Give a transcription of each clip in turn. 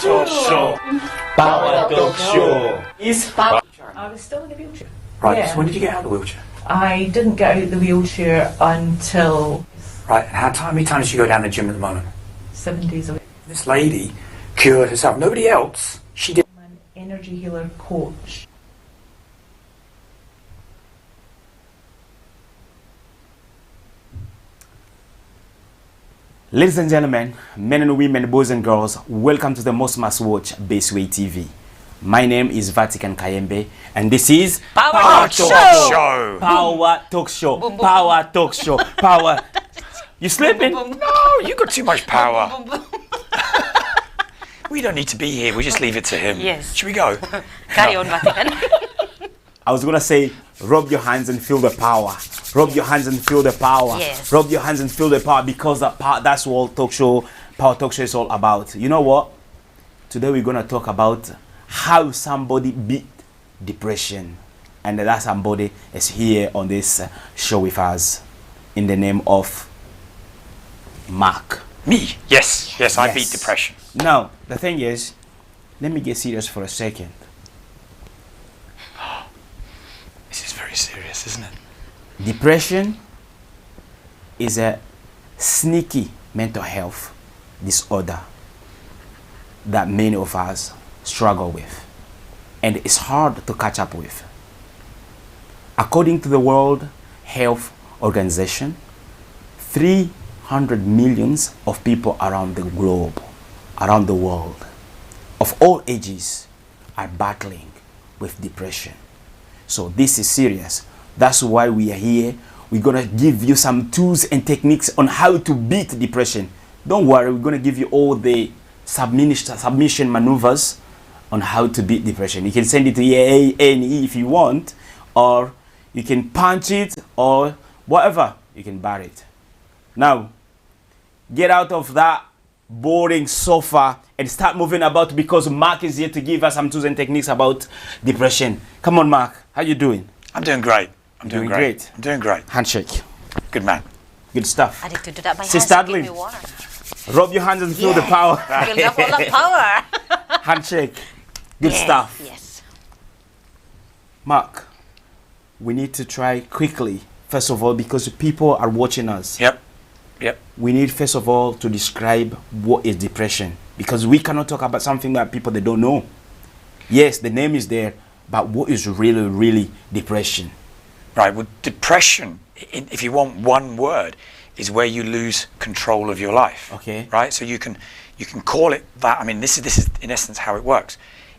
Talk Show. Power Talk Show. I was still in the wheelchair. Right, Yeah. so when did you get out of the wheelchair? I didn't get out of the wheelchair until Right, and how many times do you go down the gym at the moment? 7 days a week. This lady cured herself. Nobody else. She did. I'm an energy healer coach. Ladies and gentlemen, men and women, boys and girls, welcome to the most must-watch Baseway TV. My name is Vatican Kayembe, and this is Power Talk Show. Power Talk Show. Boom, boom. Power Talk Show. Power. You sleeping? No, you got too much power. Boom, boom, boom. We don't need to be here. We just leave it to him. Yes. Should we go? Carry on, Vatican. I was gonna say, rub your hands and feel the power. Rub your hands and feel the power. Yes. Rub your hands and feel the power, because that's what Power Talk Show is all about. You know what? Today we're gonna talk about how somebody beat depression, and that somebody is here on this show with us in the name of Marc. Me? Yes, I beat depression. Now the thing is, let me get serious for a second. This is very serious, isn't it? Depression is a sneaky mental health disorder that many of us struggle with, and it's hard to catch up with. According to the World Health Organization, 300 millions of people around the globe, around the world, of all ages, are battling with depression. So this is serious. That's why we are here. We're gonna give you some tools and techniques on how to beat depression. Don't worry, we're gonna give you all the submission maneuvers on how to beat depression. You can send it to A, N, E if you want, or you can punch it, or whatever. You can bar it. Now, get out of that boring sofa and start moving about, because Marc is here to give us some tools and techniques about depression. Come on, Marc. How you doing? I'm doing great. I'm Doing great. I'm doing great. Handshake. Good man. Good stuff. I need to do that by Sister hands to give Adeline. me water. Rub your hands and feel the power. Build up all the power. Handshake. Good Yes, stuff. Yes. Marc, we need to try quickly, first of all, because people are watching us. Yep. We need, first of all, to describe what is depression, because we cannot talk about something that people they don't know. Yes, the name is there, but what is really depression? Right. Well, depression, if you want one word, is where you lose control of your life. Okay. Right. So you can call it that. I mean, this is in essence how it works.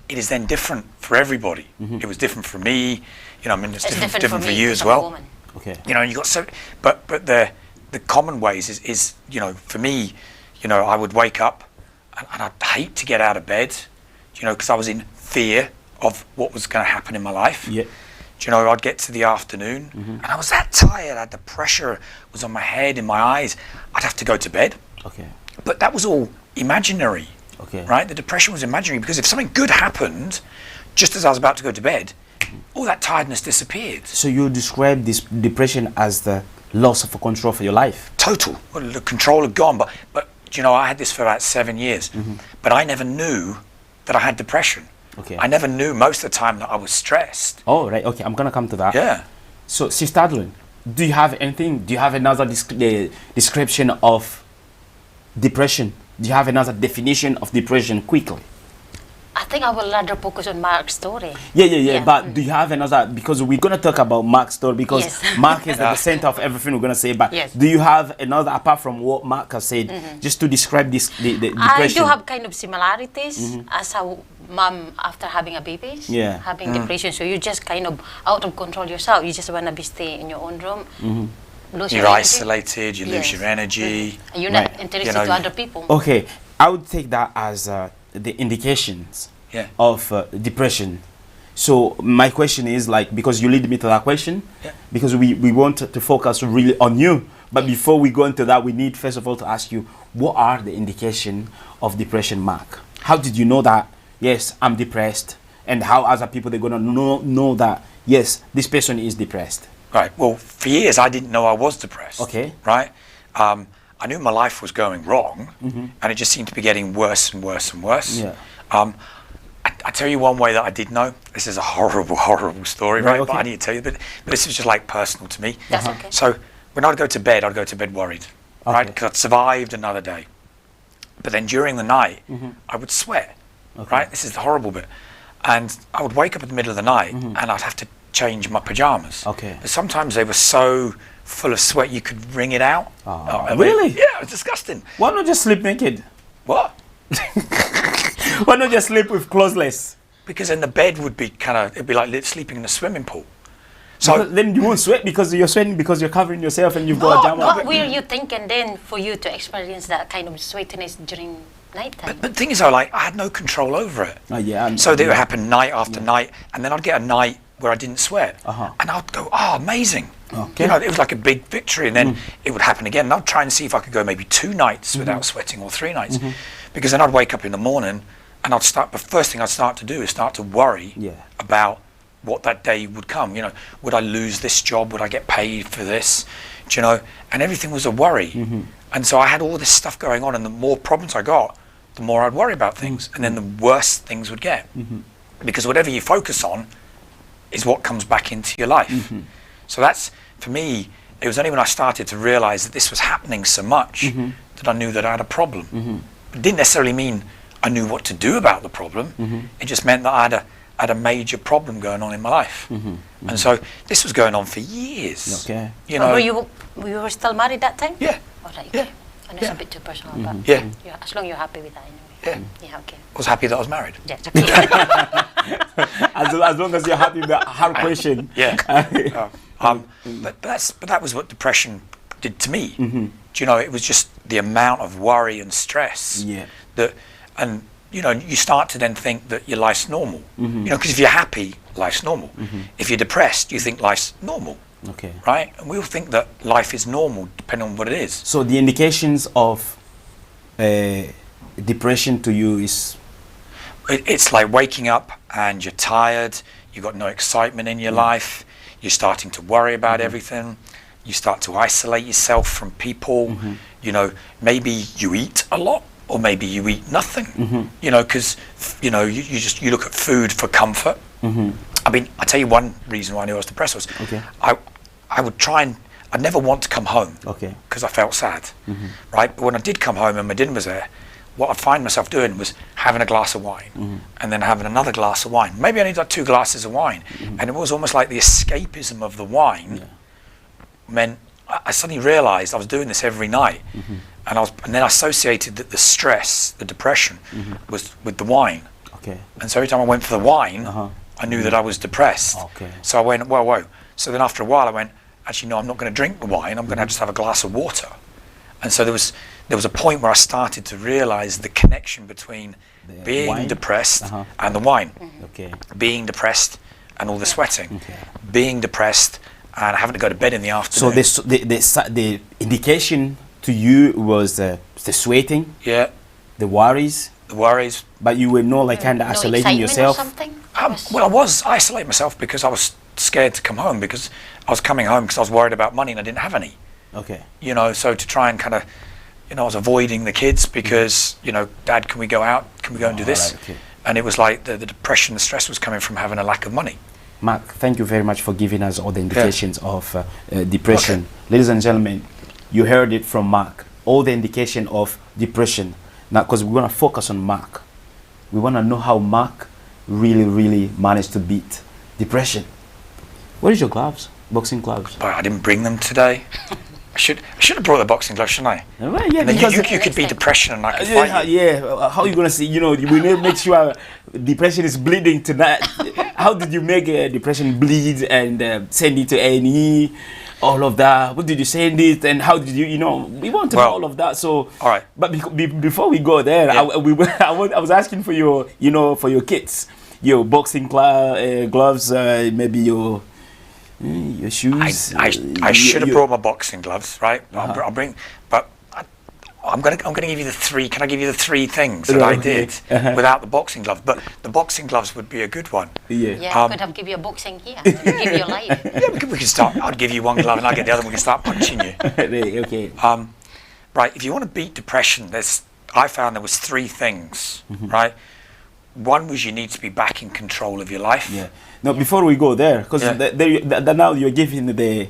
It is then different for everybody. It was different for me. You know, I mean, it's different for me, you because as I'm a well. woman. Okay. You know, you got so, but the common ways is you know, for me, you know, I would wake up and I'd hate to get out of bed, you know, because I was in fear of what was going to happen in my life. Yeah. Do you know, I'd get to the afternoon and I was that tired, the pressure was on my head, in my eyes, I'd have to go to bed. Okay. But that was all imaginary, Okay. right? The depression was imaginary, because if something good happened, just as I was about to go to bed, all that tiredness disappeared. So you describe this depression as the loss of control for your life. Total. Well, the control had gone, but you know, I had this for about 7 years, but I never knew that I had depression. Okay. I never knew most of the time that I was stressed. Oh, right. Okay, I'm gonna come to that. Yeah. So, Sister Adeline, do you have anything? Do you have another description of depression? Do you have another definition of depression quickly? I think I will rather focus on Marc's story. Yeah. But do you have another? Because we're gonna talk about Marc's story, because Yes. Marc is at the center of everything we're gonna say. But Yes. do you have another apart from what Marc has said, just to describe the depression? I do have kind of similarities as a mom after having a baby. Yeah. Having depression, so you just kind of out of control yourself. You just wanna be stay in your own room. Lose You're your energy. isolated, you lose Yes. your energy. And you're not Right. interested You know, to other people. Okay, I would take that as the indications Yeah. of depression. So my question is, like, because you lead me to that question, Yeah. because we want to focus really on you. But before we go into that, we need first of all to ask you, what are the indication of depression, Marc? How did you know that, yes, I'm depressed? And how other people, they're going to know that, yes, this person is depressed? Right. Well, for years I didn't know I was depressed. Okay. Right. I knew my life was going wrong, and it just seemed to be getting worse and worse and worse. Yeah. I tell you one way that I did know. This is a horrible, horrible story, right? Okay. But I need to tell you. But this is just like personal to me. That's okay. So when I'd go to bed, I'd go to bed worried, right? Okay. Because I'd survived another day. But then during the night, I would sweat, right? This is the horrible bit. And I would wake up in the middle of the night and I'd have to change my pajamas. Okay. But sometimes they were so full of sweat you could wring it out. Oh, I mean, really? Yeah, it was disgusting. Why not just sleep naked? What? Why not just sleep with clothesless? Because then the bed would be it'd be like sleeping in a swimming pool. So Because then you won't sweat because you're sweating because you're covering yourself and you've got a jam on. What were you thinking then for you to experience that kind of sweatiness during nighttime? but the thing is though, like I had no control over it. Oh, yeah. So it would happen night after night, and then I'd get a night where I didn't sweat, and I'd go, "Oh, amazing!" Okay. You know, it was like a big victory, and then it would happen again. And I'd try and see if I could go maybe 2 nights without sweating, or 3 nights, because then I'd wake up in the morning, and I'd start. The first thing I'd start to do is start to worry about what that day would come. You know, would I lose this job? Would I get paid for this? Do you know? And everything was a worry, and so I had all this stuff going on, and the more problems I got, the more I'd worry about things, and then the worse things would get, because whatever you focus on is what comes back into your life. So that's, for me, it was only when I started to realize that this was happening so much that I knew that I had a problem. It didn't necessarily mean I knew what to do about the problem. It just meant that I had a major problem going on in my life. And so this was going on for years. Okay. You know, you were still married that time? Yeah. All right, Yeah. okay. And it's a bit too personal, but Yeah. yeah, as long as you're happy with that anyway. Yeah, okay. I was happy that I was married. Yeah, it's okay. As long as you're happy with that hard question. Yeah. But that was what depression did to me. Do you know, it was just the amount of worry and stress. Yeah. And you know, you start to then think that your life's normal. You know, because if you're happy, life's normal. If you're depressed, you think life's normal. Okay. Right? And we all think that life is normal depending on what it is. So the indications of depression to you is It's like waking up and you're tired, you've got no excitement in your life, you're starting to worry about everything, you start to isolate yourself from people, you know, maybe you eat a lot or maybe you eat nothing, you know, because, you know, you look at food for comfort. I mean, I tell you one reason why I knew I was depressed was I would try and, I'd never want to come home because I felt sad, right? But when I did come home and my dinner was there, what I'd find myself doing was having a glass of wine and then having another glass of wine. Maybe I needed like 2 glasses of wine. And it was almost like the escapism of the wine meant I suddenly realized I was doing this every night. And then I associated that the stress, the depression was with the wine. okay. And so every time I went for the wine, I knew that I was depressed. Okay. So I went, whoa. So then after a while I went, actually no, I'm not going to drink the wine, I'm going to just have a glass of water. And so there was a point where I started to realize the connection between being wine? depressed and the wine. Okay. Being depressed and all the sweating. Being depressed and having to go to bed in the afternoon. So the indication to you was the sweating, yeah, the worries, the worries. but you were not like kind of No isolating excitement yourself. or something? Well, I was isolating myself because I was scared to come home, because I was coming home because I was worried about money and I didn't have any. Okay. You know, so to try and kind of, you know, I was avoiding the kids because, you know, Dad, can we go out? Can we go and do this? Right, okay. And it was like the depression, the stress was coming from having a lack of money. Mark, thank you very much for giving us all the indications of depression. Ladies and gentlemen, you heard it from Mark, all the indication of depression. Now, because we want to focus on Mark. We want to know how Mark really managed to beat depression. Where is your gloves? Boxing gloves? But I didn't bring them today. I should have brought the boxing gloves, shouldn't I? Right, yeah, And then because you could be depression and I could fight you. yeah, how are you going to see, you know, we need to make sure depression is bleeding tonight. How did you make depression bleed and send it to A&E, all of that? What did you send it and how did you, you know, we want to know all of that. So, all right. But before we go there, I was asking for your, you know, for your kits, your boxing gloves, maybe your shoes. I should have brought my boxing gloves, right? I'll bring, but I'm gonna give you the 3. Can I give you the 3 things that I did without the boxing gloves? But the boxing gloves would be a good one. Yeah, I could have give you a boxing here. Give you a life. Yeah, we can start. I'd give you one glove and I'll get the other one. We can start punching you. Okay. Right. If you want to beat depression, I found there was 3 things. Right. one was you need to be back in control of your life. Yeah. Now, before we go there, because Yeah. now you're giving the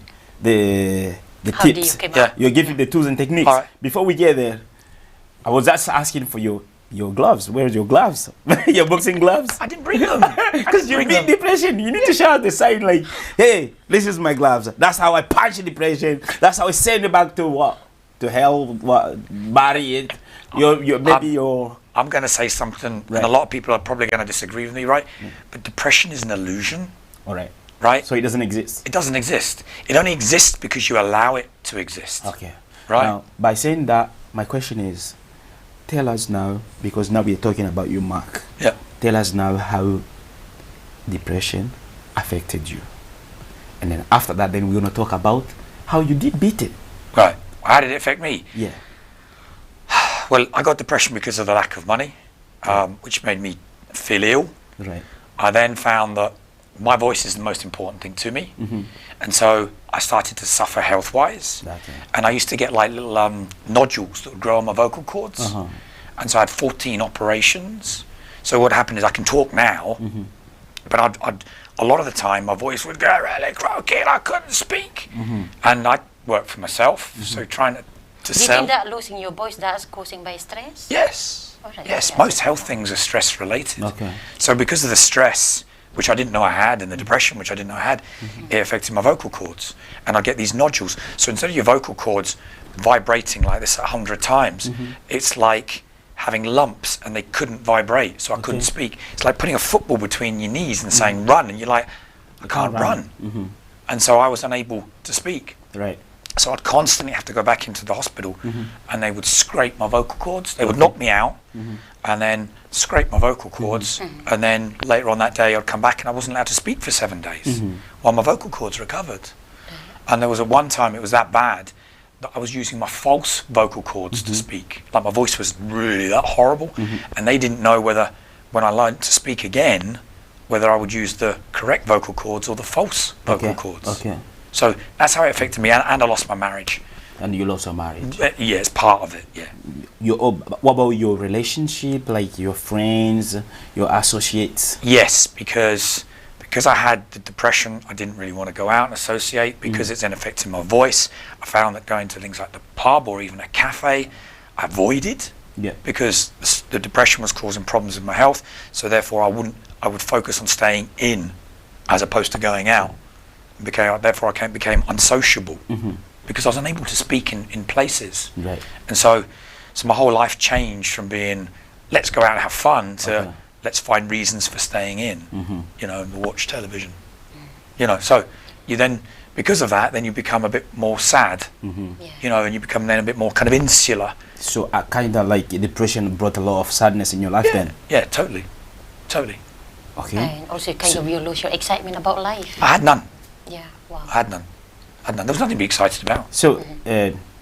How do you tips. came Yeah. up? You're giving the tools and techniques. All right. Before we get there, I was just asking for your gloves. Where's your gloves? Your boxing gloves? I didn't bring them. Because you beat depression. You need to shout the sign like, hey, this is my gloves. That's how I punch depression. That's how I send it back to what? To hell, what? Bury it. I'm going to say something, Right. and a lot of people are probably going to disagree with me, right? But depression is an illusion, All right. right? So it doesn't exist. It doesn't exist. It only exists because you allow it to exist. Okay. Right. Now, by saying that, my question is, tell us now, because now we're talking about you, Mark. Yeah. Tell us now how depression affected you. And then after that, then we're going to talk about how you did beat it. Right. How did it affect me? Yeah. Well, I got depression because of the lack of money, which made me feel ill. Right. I then found that my voice is the most important thing to me. Mm-hmm. And so I started to suffer health-wise. Okay. And I used to get like little nodules that would grow on my vocal cords. Uh-huh. And so I had 14 operations. So what happened is I can talk now, Mm-hmm. but a lot of the time my voice would go really croaky and I couldn't speak. Mm-hmm. And I worked for myself, so trying to Do you sell. think that losing your voice, that's causing by stress? Yes. Alright, Yes, yeah. most health things are stress related. Okay. So because of the stress, which I didn't know I had, and the depression, which I didn't know I had, it affected my vocal cords. And I get these nodules. So instead of your vocal cords vibrating like this 100 times, it's like having lumps and they couldn't vibrate, so I couldn't speak. It's like putting a football between your knees and saying run, and you're like, I can't run. Mm-hmm. And so I was unable to speak. Right. So I'd constantly have to go back into the hospital and they would scrape my vocal cords. They would knock me out and then scrape my vocal cords. And then later on that day, I'd come back and I wasn't allowed to speak for 7 days while my vocal cords recovered. And there was at one time, it was that bad that I was using my false vocal cords to speak. Like my voice was really that horrible. And they didn't know whether, when I learned to speak again, whether I would use the correct vocal cords or the false vocal cords. Okay. So that's how it affected me, and I lost my marriage. And you lost your marriage. Yeah, it's part of it. Yeah. What about your relationship, like your friends, your associates? Yes, because I had the depression, I didn't really want to go out and associate because it's then affecting my voice. I found that going to things like the pub or even a cafe, I avoided Yeah. because the depression was causing problems with my health. So therefore, I would focus on staying in as opposed to going out. Therefore, I became unsociable because I was unable to speak in places. Right. And so my whole life changed from being let's go out and have fun to let's find reasons for staying in, you know, and watch television. You know, so you then, because of that, then you become a bit more sad, you know, and you become then a bit more kind of insular. So kind of like depression brought a lot of sadness in your life then? Yeah, totally. Okay. And also kind of you lose your excitement about life. I had none. Yeah, wow. I had none. There was nothing to be excited about. So,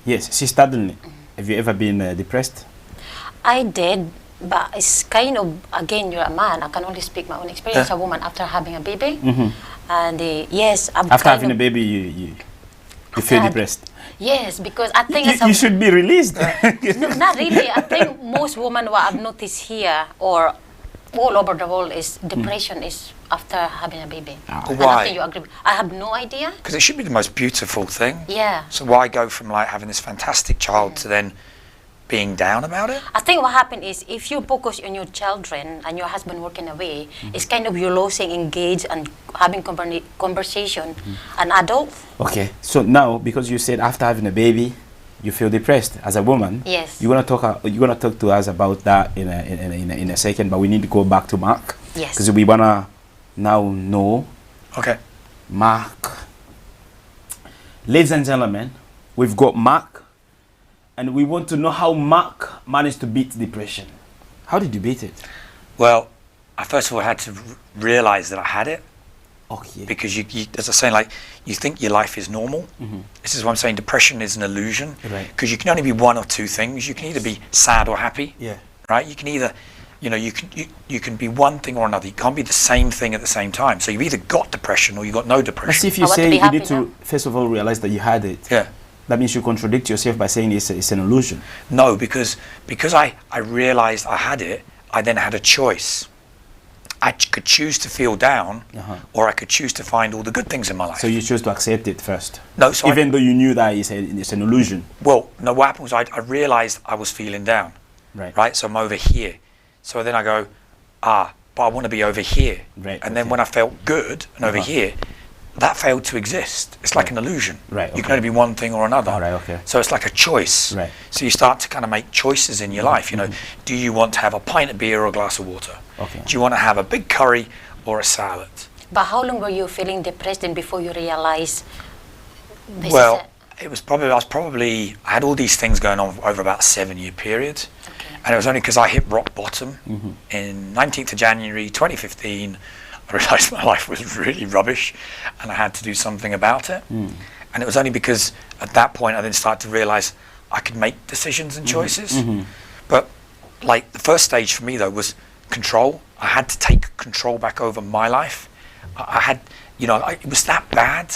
yes, suddenly, have you ever been depressed? I did, but it's kind of, again, you're a man. I can only speak my own experience. A woman after having a baby. And yes, I'm After kind having a of, baby, you feel had- depressed? Yes, because I think as You should be released. no, not really. I think most women, what I've noticed here or all over the world is depression is after having a baby. And Why? I think you agree. I have no idea. Because it should be the most beautiful thing. Yeah. So why go from like having this fantastic child to then being down about it? I think what happened is if you focus on your children and your husband working away, it's kind of you losing engage and having conversation an adult. Okay, so now because you said after having a baby, you feel depressed as a woman. Yes. You're gonna talk to us about that in a second, but we need to go back to Mark. Yes. Because we wanna now know Okay. Mark. Ladies and gentlemen, we've got Mark, and we want to know how Mark managed to beat depression. How did you beat it? Well, I first of all had to realize that I had it. Okay. Because you as I was saying, like, you think your life is normal. This is what I'm saying, depression is an illusion. Right. Because you can only be one or two things. You can either be sad or happy. Yeah. Right? You can either, you know, you can be one thing or another. You can't be the same thing at the same time. So you've either got depression or you've got no But depression. see, if you I want to say be you happy need to now. first of all realize that you had it, Yeah. that means you contradict yourself by saying it's an illusion. No, because I realized I had it, I then had a choice. could choose to feel down, Uh-huh. or I could choose to find all the good things in my life. So you chose to accept it first? No, so even though you knew that it's an illusion. well, no, what happened was I realized I was feeling down, Right. right? So I'm over here. So then I go, but I want to be over here. Right, And then okay. when I felt good and over Uh-huh. here, that failed to exist. It's like an illusion. Right, You can okay. only be one thing or another. All right, okay. So it's like a choice. Right. So you start to kind of make choices in your life. You know, do you want to have a pint of beer or a glass of water? Okay. Do you want to have a big curry or a salad? But how long were you feeling depressed then before you realized this Well, is it? I had all these things going on over about a 7-year period. Okay. And it was only because I hit rock bottom in 19th of January 2015. I realised my life was really rubbish and I had to do something about it. And it was only because at that point I then started to realise I could make decisions and choices. But like the first stage for me though was control. I had to take control back over my life. I had, you know, it was that bad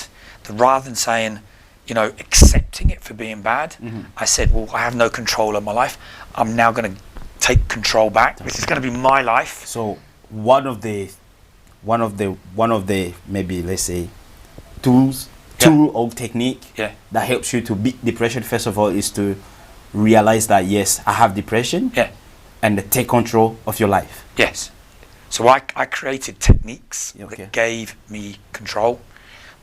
that rather than saying, you know, accepting it for being bad, I said, well, I have no control of my life. I'm now going to take control back. This is going to be my life. So one of the maybe let's say tool or technique Yeah. that helps you to beat depression first of all is to realize that yes, I have depression, Yeah. and take control of your life. Yes. So I created techniques Okay. that gave me control,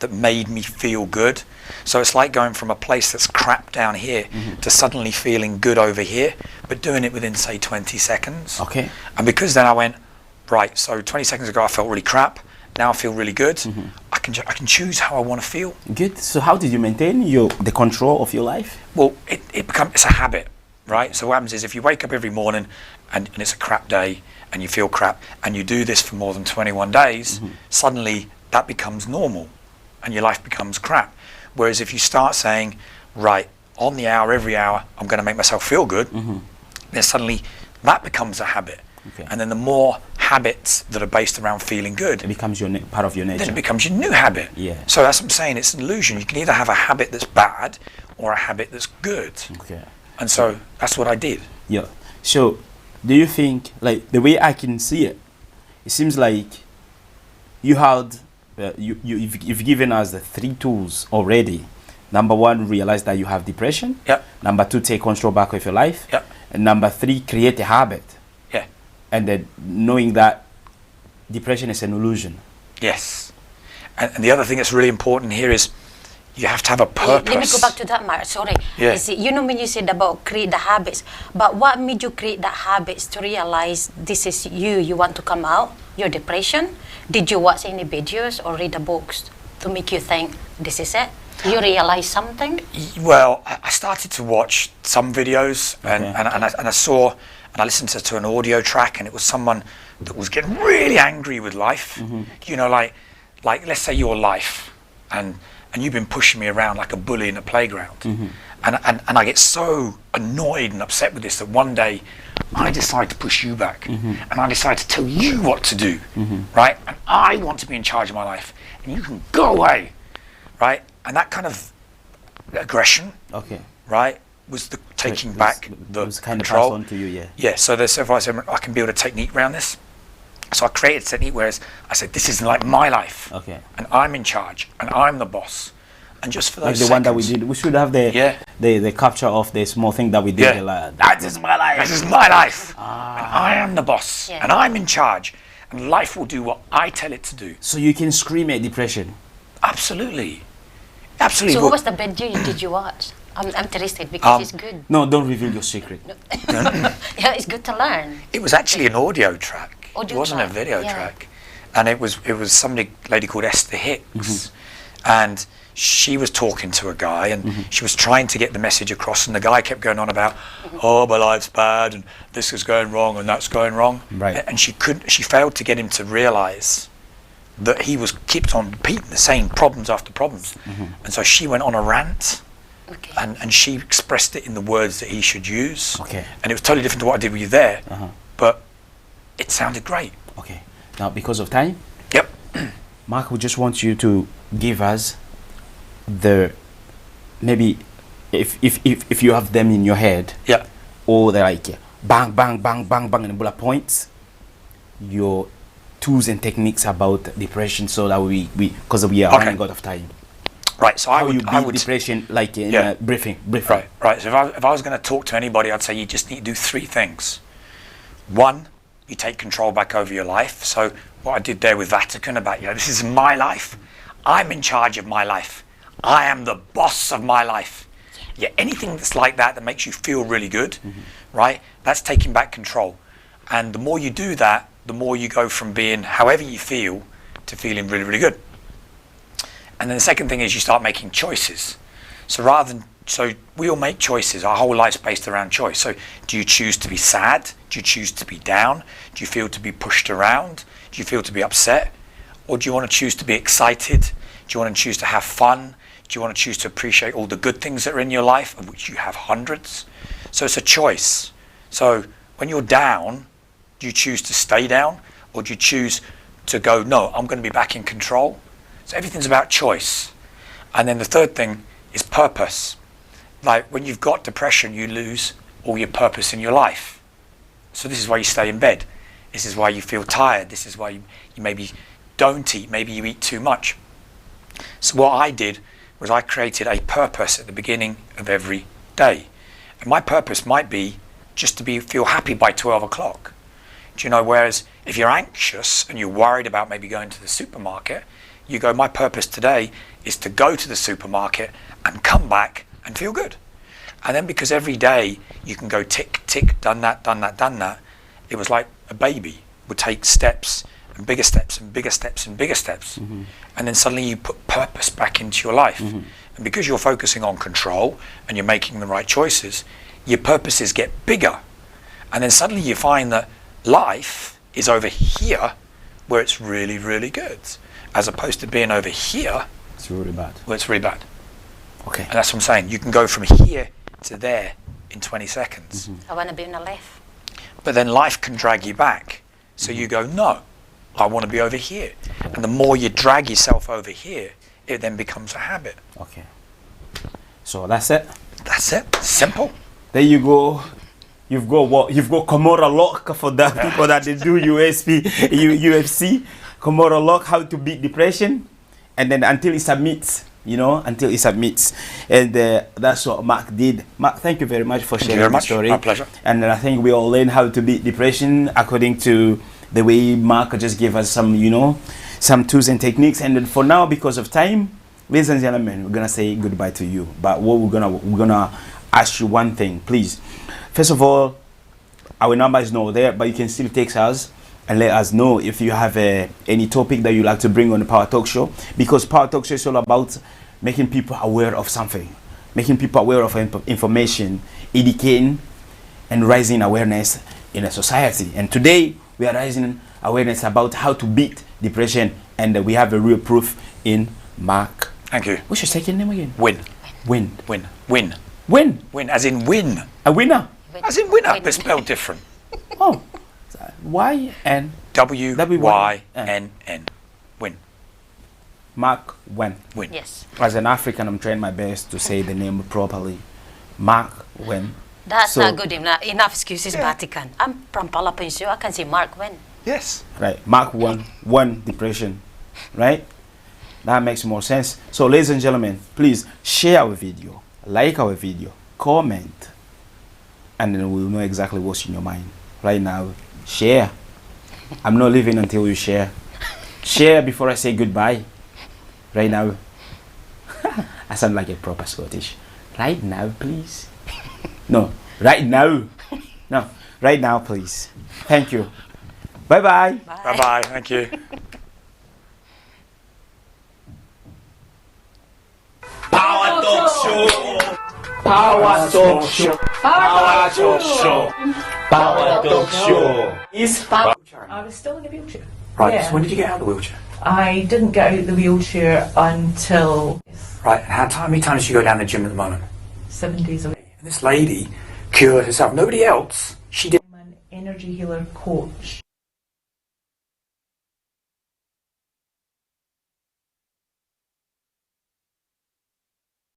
that made me feel good. So it's like going from a place that's crap down here to suddenly feeling good over here, but doing it within say 20 seconds. Okay. And because then I went, right, so 20 seconds ago I felt really crap, now I feel really good. I can choose how I want to feel. Good. So how did you maintain the control of your life? Well, it's a habit, right? So what happens is if you wake up every morning and it's a crap day and you feel crap and you do this for more than 21 days, suddenly that becomes normal and your life becomes crap. Whereas if you start saying, right, on the hour, every hour, I'm going to make myself feel good, then suddenly that becomes a habit. Okay. And then the more habits that are based around feeling good, It becomes part of your nature. then it becomes your new habit. Yeah. So that's what I'm saying, it's an illusion. You can either have a habit that's bad or a habit that's good. Okay. And so that's what I did. Yeah. So, do you think, like the way I can see it, it seems like you had you've given us the 3 tools already. Number 1, realize that you have depression. Yep. Number 2, take control back of your life. Yep. And number 3, create a habit. Yeah. And then knowing that depression is an illusion. Yes. And the other thing that's really important here is you have to have a purpose. Let me go back to that, Mark. Sorry. Yeah. You see, you know when you said about create the habits, but what made you create the habits to realize this is you want to come out, your depression? Did you watch any videos or read the books to make you think this is it? You realize something? Well, I started to watch some videos and, Okay. and I saw and I listened to an audio track and it was someone that was getting really angry with life. You know, like let's say your life and you've been pushing me around like a bully in a playground. And I get so annoyed and upset with this that one day I decide to push you back and I decide to tell you what to do, right? And I want to be in charge of my life and you can go away, right? And that kind of aggression, Okay. right, was the taking It was- back it the was kind of control. passed on to you, yeah. Yeah, so there's if I said I can build a technique around this. So I created a technique whereas I said this is like my life. Okay. And I'm in charge and I'm the boss. And just for Like those the one that we seconds- did. We should have the Yeah. the capture of the small thing that we did. Yeah. Like, that is my life. This is my life. And I am the boss. Yeah. And I'm in charge. And life will do what I tell it to do. So you can scream at depression. Absolutely. Absolutely. So Well, what was the video did you watch? I'm interested because it's good. No, don't reveal your secret. Yeah, it's good to learn. It was actually an audio track. Audio It wasn't a track, video yeah. track. And it was lady called Esther Hicks. And she was talking to a guy and she was trying to get the message across and the guy kept going on about, oh, my life's bad and this is going wrong and that's going wrong. Right. And she failed to get him to realise that he was kept on repeating the same problems after problems. And so she went on a rant. Okay. And she expressed it in the words that he should use. Okay. And it was totally different to what I did with you there. But it sounded great. Okay. Now, because of time, Yep. Mark, we just want you to give us maybe if you have them in your head, Yeah. or they're like bang, bang, bang, bang, bang, and bullet points, your tools and techniques about depression, so that we because we are running out of time. Right. So How you beat depression, like in a briefing. Right. So if I was going to talk to anybody, I'd say you just need to do 3 things. 1, you take control back over your life. So what I did there with Vatican about, this is my life. I'm in charge of my life. I am the boss of my life. Yeah, anything that's like that makes you feel really good, right? That's taking back control. And the more you do that, the more you go from being however you feel to feeling really, really good. And then the second thing is you start making choices. So we all make choices. Our whole life's based around choice. So do you choose to be sad? Do you choose to be down? Do you feel to be pushed around? Do you feel to be upset? Or do you want to choose to be excited? Do you want to choose to have fun? Do you want to choose to appreciate all the good things that are in your life, of which you have hundreds? So it's a choice. So when you're down, do you choose to stay down? Or do you choose to go, no, I'm going to be back in control? So everything's about choice. And then the third thing is purpose. Like when you've got depression, you lose all your purpose in your life. So this is why you stay in bed. This is why you feel tired. This is why you maybe don't eat. Maybe you eat too much. So what I did was I created a purpose at the beginning of every day. And my purpose might be just to feel happy by 12 o'clock. Do you know, whereas if you're anxious and you're worried about maybe going to the supermarket, you go, my purpose today is to go to the supermarket and come back and feel good. And then because every day you can go tick, tick, done that, done that, done that, it was like a baby would take steps and bigger steps and bigger steps and bigger steps. And then suddenly you put purpose back into your life. And because you're focusing on control and you're making the right choices, your purposes get bigger. And then suddenly you find that life is over here where it's really, really good, as opposed to being over here It's really bad. where it's really bad. Okay. And that's what I'm saying. You can go from here to there in 20 seconds. I want to be on the left. But then life can drag you back. So you go, no, I want to be over here. And the more you drag yourself over here, it then becomes a habit. Okay. So that's it. That's it. Simple. There you go. You've got what? You've got Komora Lock for the people that they do UFC. Komora Lock, how to beat depression. And then until it submits, until it submits. And that's what Marc did. Marc, thank you very much for sharing the story. My pleasure. And I think we all learn how to beat depression according to the way Marc just gave us some, some tools and techniques. And then for now, because of time, ladies and gentlemen, we're gonna say goodbye to you. But what we're gonna ask you one thing, please. First of all, our number is not there, but you can still text us and let us know if you have any topic that you'd like to bring on the Power Talk Show, because Power Talk Show is all about making people aware of something, making people aware of information, educating and raising awareness in a society. And today we are raising awareness about how to beat depression, and we have a real proof in Marc. Thank you. What's your second name again? Win. Win. Win. Win. Win. Win. As in win. A winner. As in winner, but spelled different. Oh. Y-N. W-Y-N-N. Win. Marc Wynn. Win. Yes. As an African, I'm trying my best to say the name properly. Marc Wynn. That's not good enough excuses, Vatican. I'm from Palapencio. I can say Marc Wynn. Yes. Right. Marc won depression. Right? That makes more sense. So, ladies and gentlemen, please share our video, like our video, comment, and then we'll know exactly what's in your mind. Right now, share. I'm not leaving until you share. Share before I say goodbye. Right now. I sound like a proper Scottish. Right now, please. No, right now. No, right now, please. Thank you. Bye-bye. Bye-bye. Thank you. Power Talk Show. Power Talk Show. Power Talk Show. Power Talk Show. Is I was still in a wheelchair. Right. Yeah. So when did you get out of the wheelchair? I didn't get out of the wheelchair until Right. And how many times do you go down the gym at the moment? 7 days a week. And this lady cured herself. Nobody else. She did. I'm an energy healer coach.